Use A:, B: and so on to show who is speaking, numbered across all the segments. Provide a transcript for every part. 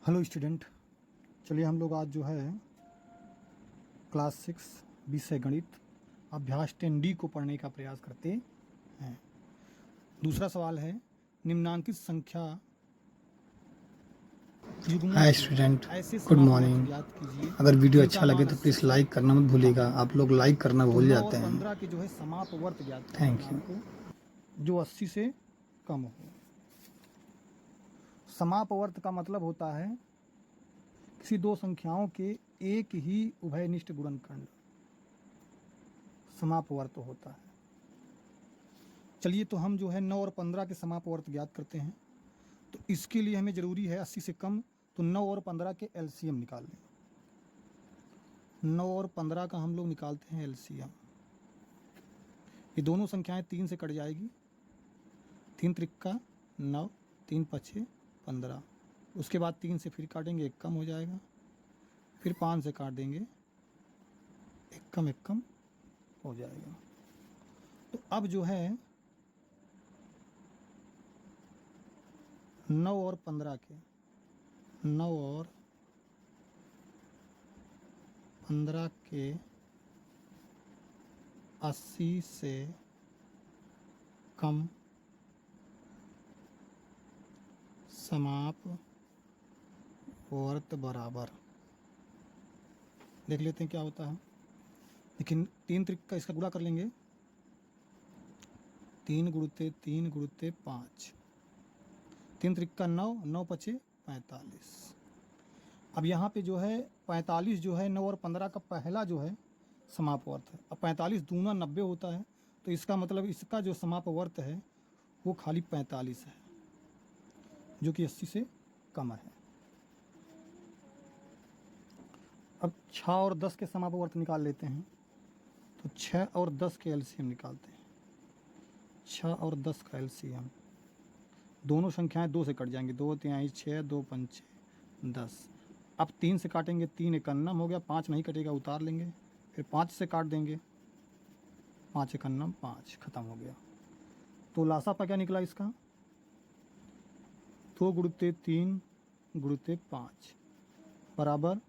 A: Hello student, चलिए हम लोग आज जो है क्लास 6 विषय गणित अभ्यास 10D को पढ़ने का प्रयास करते हैं। दूसरा सवाल है, निम्नांकित संख्या युग्मों
B: हाय
A: के
B: स्टूडेंट,
A: ऐसे
B: गुड
A: समापवर्त
B: मॉर्निंग।
A: ज्ञात कीजिए
B: अगर वीडियो
A: जिनका
B: अच्छा लगे
A: मान
B: तो
A: 80
B: प्लीज़
A: से
B: लाइक करना मत भूलिएगा।
A: कम हो।
B: आप लोग लाइक करना
A: तो
B: भूल
A: 9
B: जाते
A: और
B: हैं।
A: 15 के जो है समापवर्त ज्ञात करना
B: थैंक
A: है
B: यू।
A: आपको, जो 80 से कम हो। समापवर्त का मतलब होता है किसी दो संख्याओं के एक ही उभयनिष्ठ गुणनखंड समापवर्त होता है। चलिए तो हम जो है 9 और 15 के समापवर्त ज्ञात करते हैं। तो इसके लिए हमें ज़रूरी है 80 से कम, तो 9 और 15 के एलसीएम निकाल लें। 9 और 15 का हम लोग निकालते हैं एलसीएम। ये दोनों संख्याएं 3 से कट जाएगी, 3 त्रिक्का 9, 3 पछे 15। उसके बाद 3 से फिर काटेंगे, एक कम हो जाएगा, फिर 5 से काट देंगे, एक कम हो जाएगा। तो अब जो है 9 और 15 के 9 और 15 के 80 से कम समापवर्त बराबर। देख लेते हैं क्या होता है। लेकिन 3 त्रिक्का इसका गुणा कर लेंगे, 3 गुणते 3 गुणते 5, 3 त्रिक्का 9, 9 पचे 45। अब यहाँ पे जो है 45 जो है 9 और 15 का पहला जो है समापवर्त है। अब 45 दूना 90 होता है, तो इसका मतलब इसका जो समापवर्त है वो खाली 45 है, जो कि 80 से कम है। अब 6 और 10 के समापवर्त निकाल लेते हैं। तो 6 और 10 के एलसीएम निकालते हैं। 6 और 10 का एलसीएम, दोनों संख्याएं 2 से कट जाएंगी, 2 तिहाई 6, 2 पंचे 10। अब 3 से काटेंगे, 3 एकन्नम हो गया, 5 नहीं कटेगा, उतार लेंगे, फिर 5 से काट देंगे, 5 एकन्नम 5, खत्म हो गया। तो लासापा क्या निकला इसका, 2 गुणते 3 गुणते 5 बराबर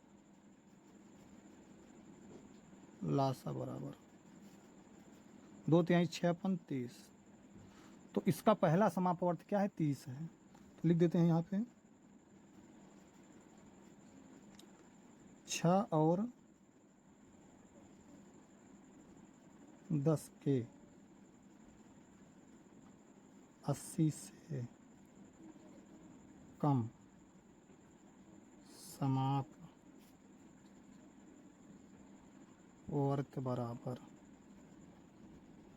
A: लासा बराबर 2 तिहाई 6 अपन 30। तो इसका पहला समापवर्त क्या है, 30 है। तो लिख देते हैं यहाँ पे 6 और 10 के 80 से कम समापवर्त बराबर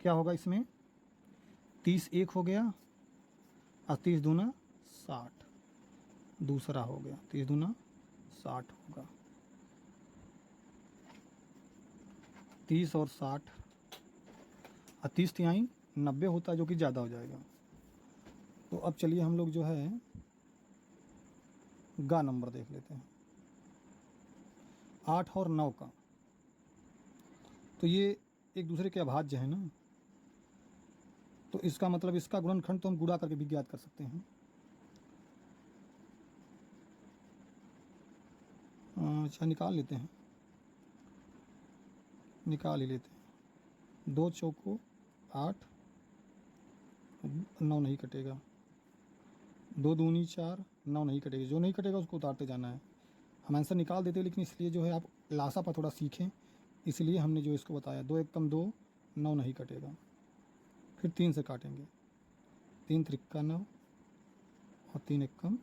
A: क्या होगा, इसमें 30 एक हो गया और 30 दूना 60 दूसरा हो गया, 30 दूना 60 होगा। 30 और 60 और 30 तिहाई 90 होता है, जो कि ज़्यादा हो जाएगा। तो अब चलिए हम लोग जो है गा नंबर देख लेते हैं, 8 और 9 का। तो ये एक दूसरे के अभाज्य है ना, तो इसका मतलब इसका गुणनखंड तो हम गुणा करके भी ज्ञात कर सकते हैं। अच्छा निकाल लेते हैं, निकाल ही लेते हैं। 2 चौको 8, 9 नहीं कटेगा, 2 दूनी 4, 9 नहीं कटेगा, जो नहीं कटेगा उसको उतारते जाना है। हम आंसर निकाल देते हैं, लेकिन इसलिए जो है आप लासा पर थोड़ा सीखें, इसलिए हमने जो इसको बताया। 2 एकम 2, 9 नहीं कटेगा, फिर 3 से काटेंगे, 3 त्रिक्का 9 और 3 एकम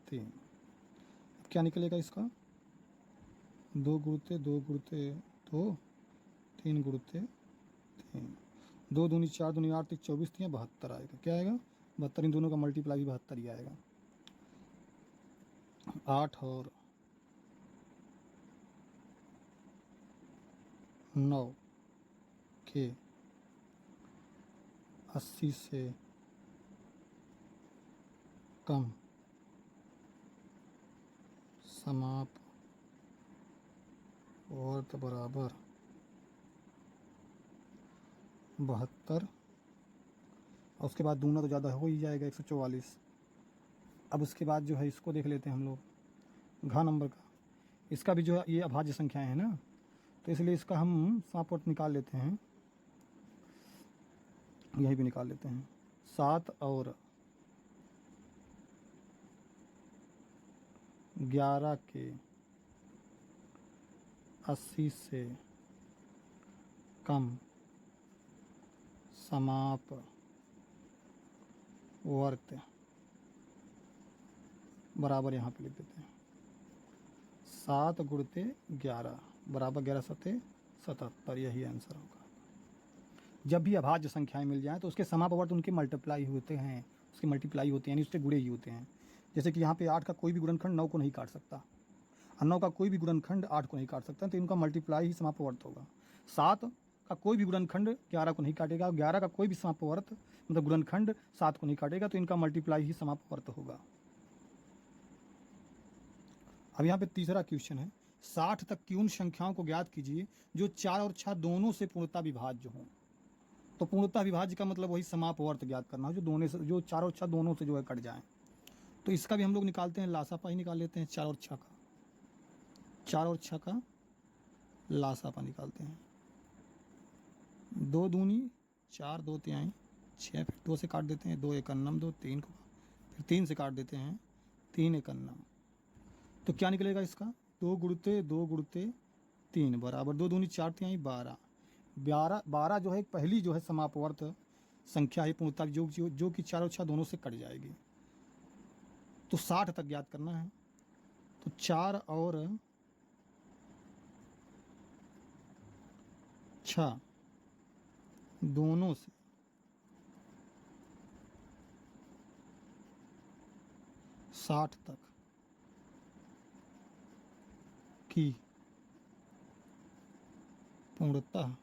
A: 3। अब क्या निकलेगा इसका, 2 गुणते 2 गुणते 2, 3 गुणते 3, 2 दूनी 4 दूनी 8, 3 24, 3 72 आएगा। क्या आएगा, 72। इन दोनों का मल्टीप्लाई भी 72 ही आएगा। 8 और 9 के 80 से कम समापवर्त बराबर 72, और उसके बाद दूना तो ज़्यादा हो ही जाएगा, 144। अब उसके बाद जो है इसको देख लेते हैं हम लोग, घा नंबर का, इसका भी जो है ये अभाज्य संख्याएं हैं ना, तो इसलिए इसका हम समापवर्त निकाल लेते हैं, यहीं भी निकाल लेते हैं। 7 और 11 के 80 से कम समापवर्त बराबर यहाँ पे लिख देते हैं 7 गुणते 11 बराबर 11 सत्ते 77, यही आंसर होगा। जब भी अभाज्य संख्याएं मिल जाएं तो उसके समापवर्त उनके मल्टीप्लाई होते हैं, उसके मल्टीप्लाई होते हैं, यानी उससे गुणे ही होते हैं। जैसे कि यहाँ पे 8 का कोई भी गुणनखंड 9 को नहीं काट सकता, और 9 का कोई भी गुणनखंड 8 को नहीं काट सकता, तो इनका मल्टीप्लाई ही समापवर्त होगा। 7 का कोई भी गुणनखंड 11 को नहीं काटेगा, और 11 का कोई भी समापवर्त मतलब गुणनखंड 7 को नहीं काटेगा, तो इनका मल्टीप्लाई ही समापवर्त होगा। अब यहाँ पे तीसरा क्वेश्चन है, 60 तक की उन संख्याओं को ज्ञात कीजिए जो 4 और 6 दोनों से पूर्णतः विभाज्य हों। तो पूर्णतः विभाज्य का मतलब वही समापवर्त ज्ञात करना हो, जो दोनों से, जो 4 और 6 दोनों से जो है कट जाएं। तो इसका भी हम लोग निकालते हैं, लासापा ही निकाल लेते हैं 4 और 6 का। 4 और 6 का लासापा निकालते हैं। 2 दूनी 4, 2 तिहाई 6, फिर 2 से काट देते हैं, 2 एकन्नम 2, 3 को फिर 3 से काट देते हैं, 3 एकन्नम। तो क्या निकलेगा इसका, 2 गुणते 3 बराबर 2 दूनी 4 तिहाई 12। 12 जो है पहली जो है समापवर्त संख्या है पूर्णतः जो कि 4 और 6 दोनों से कट जाएगी। तो 60 तक ज्ञात करना है, तो 4 और 6 दोनों से साठ तक की पूर्णतः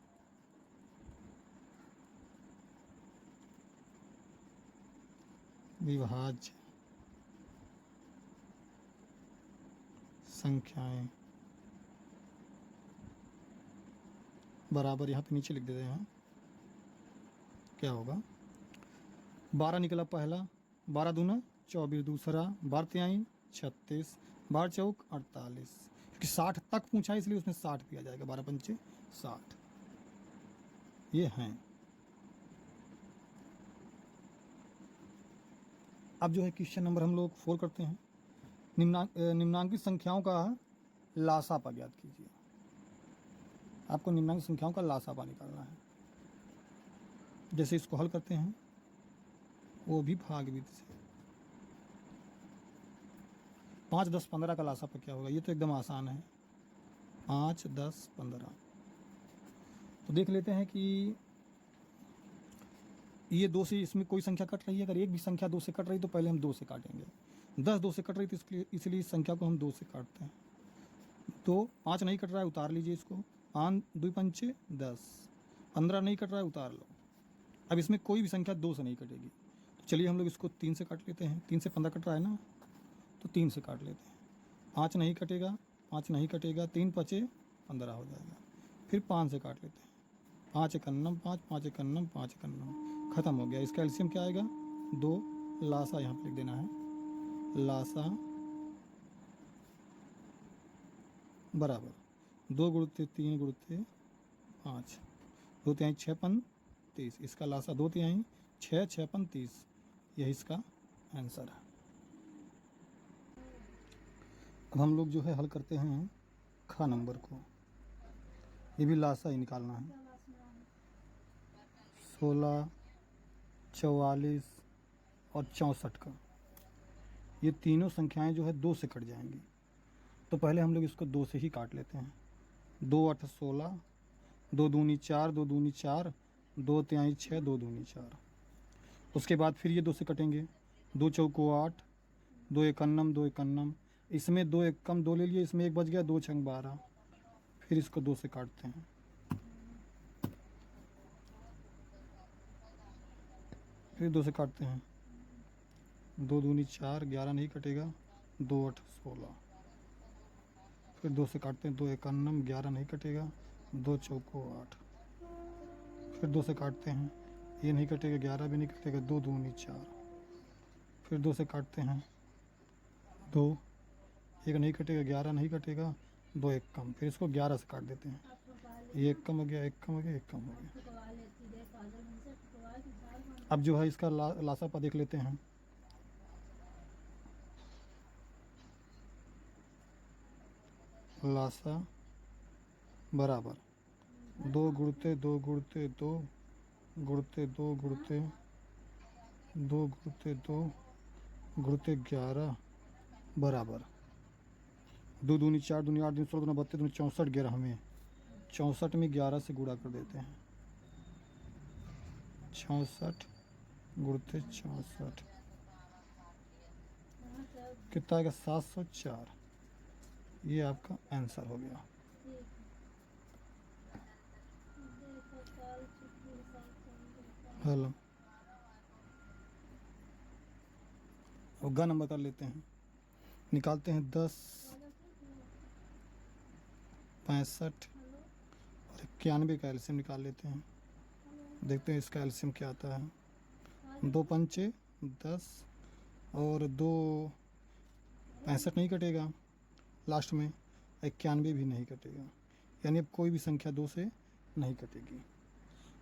A: विभाज्य संख्याएं बराबर, यहाँ पे नीचे लिख देते हैं क्या होगा। 12 निकला पहला, 12 दूना 24 दूसरा, 12 तिहाई 36, 12 चौक 48, क्योंकि 60 तक पूछा है इसलिए उसमें 60 भी आ जाएगा, 12 पंचे 60 ये हैं। अब जो है क्वेश्चन नंबर हम लोग 4 करते हैं, निम्नांकित संख्याओं का लासापा ज्ञात कीजिए। आपको निम्नांकित संख्याओं का लासापा निकालना है। जैसे इसको हल करते हैं वो भी भागविधि से, 5, 10, 15 का लासापा क्या होगा, ये तो एकदम आसान है, 5, 10, 15। तो देख लेते हैं कि ये 2 से इसमें कोई संख्या कट रही है, अगर एक भी संख्या 2 से कट रही तो पहले हम 2 से काटेंगे। 10 2 से कट रही तो इसलिए इस संख्या को हम 2 से काटते हैं। तो 5 नहीं कट रहा है, उतार लीजिए इसको, 5 2 पंचे 10, 15 नहीं कट रहा है, उतार लो। अब इसमें कोई भी संख्या 2 से नहीं कटेगी, तो चलिए हम लोग इसको 3 से काट लेते हैं। 3 से 15 कट रहा है ना, तो 3 से काट लेते हैं। 5 नहीं कटेगा, 5 नहीं कटेगा, 3 पचे 15 हो जाएगा। फिर 5 से काट लेते हैं, 5 एकन्नम 5, 5 एकन्नम 5 एकन्नम, खत्म हो गया। इसका एलसीएम क्या आएगा, 2। लासा यहाँ पे लिख देना है, लासा बराबर 2 गुणते 3 गुणते 5, 2 तिहाई 6 पन 30, इसका लासा 2 तिहाई 6, 6 पन 30, यही इसका आंसर है। अब हम लोग जो है हल करते हैं खा नंबर को, ये भी लासा ही निकालना है। 16, 44 और 64 का, ये तीनों संख्याएं जो है 2 से कट जाएंगी। तो पहले हम लोग इसको 2 से ही काट लेते हैं। 2 8 16, 2 दूनी 4, 2 दूनी 4, 2 तिहाई 6, 2 दूनी 4। उसके बाद फिर ये 2 से कटेंगे, 2 चौको 8, 2 एकन्नम 2 एकन्नम, इसमें 2 एक कम 2 ले लिए, इसमें 1 बच गया, 2 छंग 12। फिर इसको 2 से काटते हैं, फिर 2 से काटते हैं, 2 दूनी 4, 11 नहीं कटेगा, 2 8 16। फिर 2 से काटते हैं, 2 एकन्नम 11 नहीं कटेगा, 2 चौको 8। फिर 2 से काटते हैं, ये नहीं कटेगा, 11 भी नहीं कटेगा, 2 दूनी 4। फिर 2 से काटते हैं, 2 एक नहीं कटेगा, 11 नहीं कटेगा, 2 एक कम, फिर इसको 11 से काट देते हैं। ये एक कम हो गया, एक कम हो गया, एक कम हो गया। अब जो है इसका लासापा देख लेते हैं। लासा बराबर 2 गुणते 2 गुणते 2 गुणते 2 गुणते 2 गुणते 2 गुणते 11 बराबर 2 दूनी 4 दूनी 8 दूनी 16 दूनी 32 दूनी 64 11 में 64 में 11 से गुणा कर देते हैं। 66 गुणते 64 कितना आएगा? 704। ये आपका आंसर हो गया। हेलो, अब ग नंबर कर लेते हैं, निकालते हैं 10 65 और 91 का एलसीएम निकाल लेते हैं। देखते हैं इसका एलसीएम क्या आता है। 2 पंचे 10 और 2 65 नहीं कटेगा, लास्ट में 91 भी नहीं कटेगा, यानी अब कोई भी संख्या 2 से नहीं कटेगी।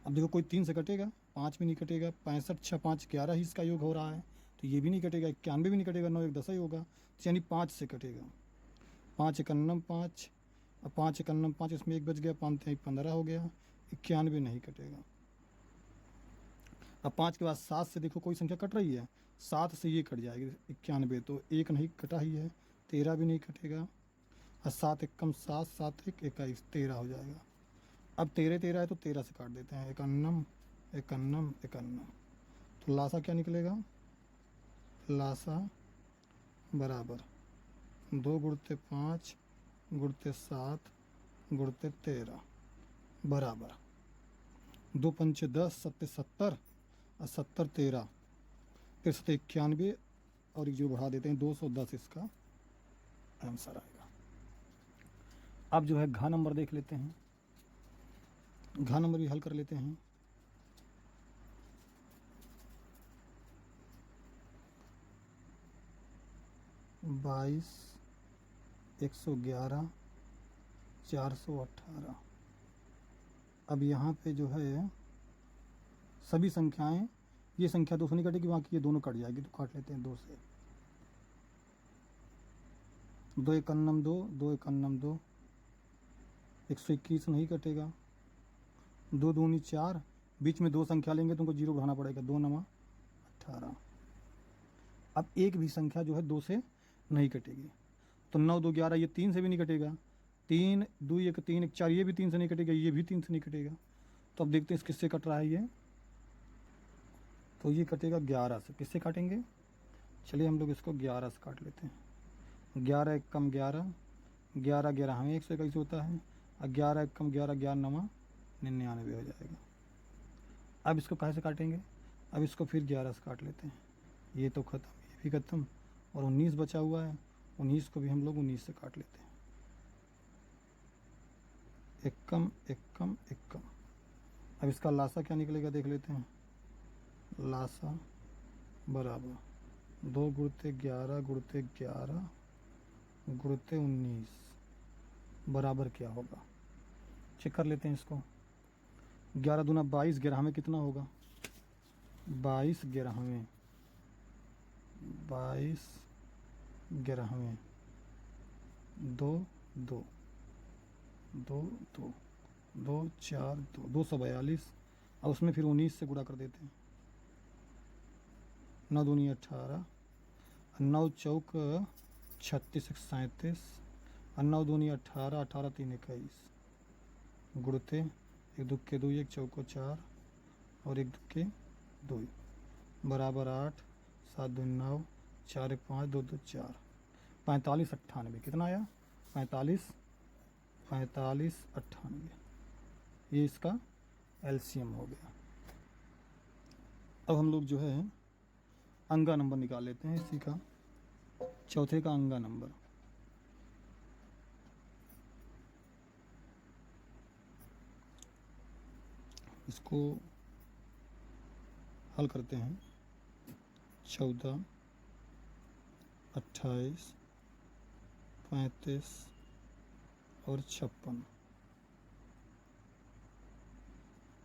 A: अब देखो कोई 3 से कटेगा, 5 भी नहीं कटेगा, 65 6 5 11 ही इसका योग हो रहा है, तो ये भी नहीं कटेगा, 91 भी नहीं कटेगा, 9 1 10 ही होगा, तो यानी 5 से कटेगा। 5 1 5 और 5 1 5, इसमें 1 बच गया, 5 3 15 हो गया, 91 नहीं कटेगा। अब 5 के बाद 7 से देखो कोई संख्या कट रही है, 7 से ये कट जाएगी 91, तो 1 नहीं कटा ही है, 13 भी नहीं कटेगा, और 7 1 कम 7 7 1 21 13 हो जाएगा। अब 13 13 है तो 13 से काट देते हैं, 51 51 51, तो लासा क्या निकलेगा? लासा बराबर 2 गुणते 5 गुणते 7 गुणते 13 बराबर 2 पंचे 10 सत्ते 70 और 70 13 फिर 91 और एक 0 बढ़ा देते हैं, 210 इसका आंसर आएगा। अब जो है घा नंबर देख लेते हैं, घा नंबर भी हल कर लेते हैं। बाईस 111 418। अब यहाँ पे जो है सभी संख्याएं, ये संख्या 2 से नहीं कटेगी, बाकी ये दोनों कट जाएगी, तो काट लेते हैं 2 से। 2 1 2 2 1 2 121 नहीं कटेगा, 2 दूनी 4, बीच में 2 संख्या लेंगे तुमको 0 बढ़ाना पड़ेगा, 2 9 18। अब एक भी संख्या जो है 2 से नहीं कटेगी, तो 9 2 11, ये 3 से भी नहीं कटेगा, 3 2 1 3 1 4, ये भी 3 से नहीं कटेगा, ये भी 3 से नहीं कटेगा। तो अब देखते हैं इस किससे कट रहा है ये, तो ये कटेगा 11 से। किससे काटेंगे? चलिए हम लोग इसको 11 से काट लेते हैं। 11 1 कम 11 11 11 हमें 121 होता है, और 11 1 कम 11 11 9 99 हो जाएगा। अब इसको कैसे से काटेंगे? अब इसको फिर 11 से काट लेते हैं, ये तो ख़त्म, ये भी ख़त्म, और 19 बचा हुआ है, 19 को भी हम लोग 19 से काट लेते हैं। एक कम एक कम एक कम। अब इसका लासा क्या निकलेगा देख लेते हैं। लासा बराबर 2 गुणते 11 गुणते 11 गुणते 19 बराबर क्या होगा, चेक कर लेते हैं इसको। 11 दूना 22, 11 में कितना होगा? 22 11 में 22 11 में 2 2 2 2 2 4 2 242, और उसमें फिर 19 से गुणा कर देते हैं। 9 दूनी 18, 9 चौक 36 37, और 9 दूनी 18 18 3 21 गुणते 1 दुक्के 2 1 चौको 4 और 1 दुक्के 2 बराबर 8 7 2 9 4 1 5 2 2 4 45 98 कितना आया? 45 45 98, ये इसका एलसीएम हो गया। अब हम लोग जो है अंगा नंबर निकाल लेते हैं इसी का, चौथे का अंगा नंबर। इसको हल करते हैं। 14 28 35 और 56,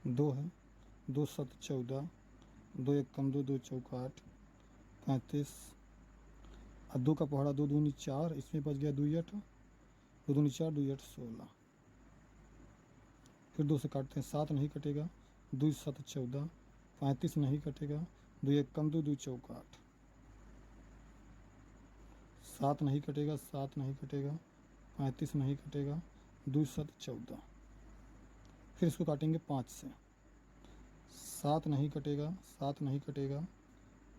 A: 2 है, 2 7 14, 2 1 कम 2, 2 चौका 8, 35 और 2 का पहाड़ा 2 दूनी 4, इसमें बच गया 2 8, 2 दूनी 4, 2 8 16। फिर 2 से काटते हैं, 7 नहीं कटेगा, 2 7 14, 35 नहीं कटेगा, 2 1 कम 2, 2 चौका 8, 7 नहीं कटेगा, 7 नहीं कटेगा, 35 नहीं कटेगा, 2 7 14। फिर इसको काटेंगे 5 से, 7 नहीं कटेगा, 7 नहीं कटेगा,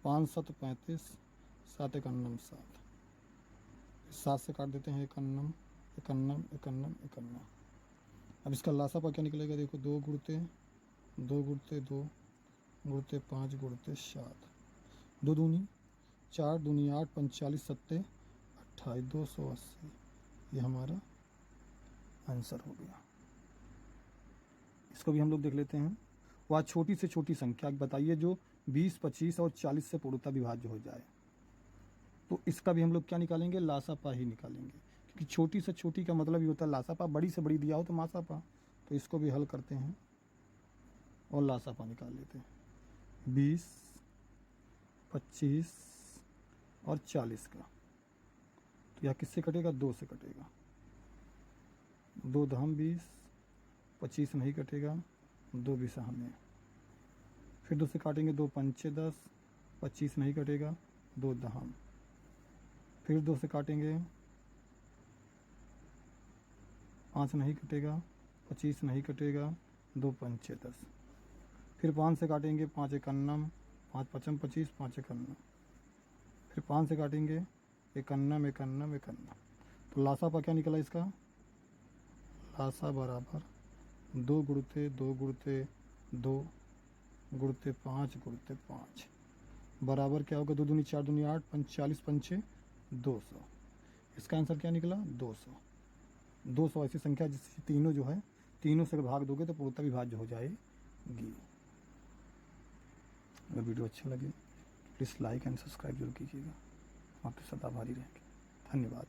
A: 5 7 35, 7 1 9 7, 7 से काट देते हैं 1 9 1 9 1 9 1 9। अब इसका लासापा क्या निकलेगा, देखो 2 गुणते 2 गुणते 2 गुणते 5 गुणते 7, 2 दूनी 4 दूनी 8, 45 सत्ते 28, 280। ये हमारा आंसर हो गया। इसको भी हम लोग देख लेते हैं। वह छोटी से छोटी संख्या बताइए जो 20, 25 और 40 से पूर्णतः विभाज्य हो जाए। तो इसका भी हम लोग क्या निकालेंगे, लासापा ही निकालेंगे, क्योंकि छोटी से छोटी का मतलब ये होता है लासापा, बड़ी से बड़ी दिया हो तो मासापा। तो इसको भी हल करते हैं और लासापा निकाल लेते हैं। 20, 25 और 40 का, तो यह किससे कटेगा, 2 से कटेगा। 2 दहम 20, 25 नहीं कटेगा, 2 बीसा हमें। फिर 2 से काटेंगे, 2 पंचे 10, 25 नहीं कटेगा, 2 दहम। फिर 2 से काटेंगे, 5 नहीं कटेगा, 25 नहीं कटेगा, 2 पंचे 10। फिर 5 से काटेंगे, 5 1 9, 5 5 25, 5 1 9। फिर 5 से काटेंगे, 1 9 1 9 1 9। तो लासापा क्या निकला इसका, लासा बराबर 2 गुणते 2 गुणते 2 गुणते 5 गुणते 5 बराबर क्या होगा, 2 दूनी 4 दूनी 8, 45 पंचे 200। इसका आंसर क्या निकला, 200। 200 ऐसी संख्या जिससे तीनों जो है, तीनों से भाग दोगे तो पूर्णतः विभाज्य हो जाएगी। अगर वीडियो अच्छा लगे प्लीज़ लाइक एंड सब्सक्राइब जरूर कीजिएगा। आपके साथ आभारी रहेंगे। धन्यवाद।